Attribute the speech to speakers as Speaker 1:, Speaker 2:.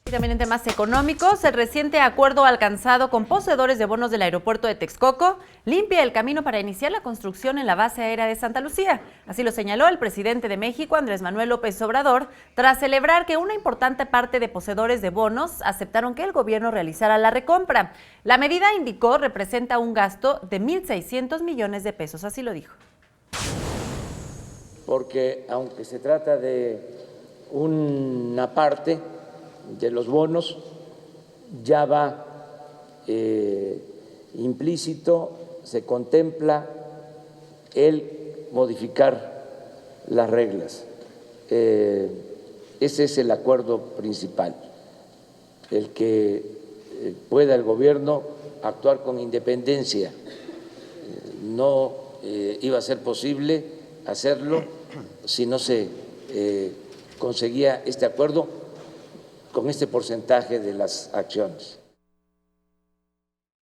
Speaker 1: Y también en temas económicos, el reciente acuerdo alcanzado con poseedores de bonos del aeropuerto de Texcoco limpia el camino para iniciar la construcción en la base aérea de Santa Lucía. Así lo señaló el presidente de México, Andrés Manuel López Obrador, tras celebrar que una importante parte de poseedores de bonos aceptaron que el gobierno realizara la recompra. La medida, indicó, representa un gasto de 1.600 millones de pesos, así lo dijo.
Speaker 2: Porque aunque se trata de una parte de los bonos, ya va implícito, se contempla el modificar las reglas. Ese es el acuerdo principal, el que pueda el gobierno actuar con independencia. No iba a ser posible hacerlo si no se conseguía este acuerdo con este porcentaje de las acciones.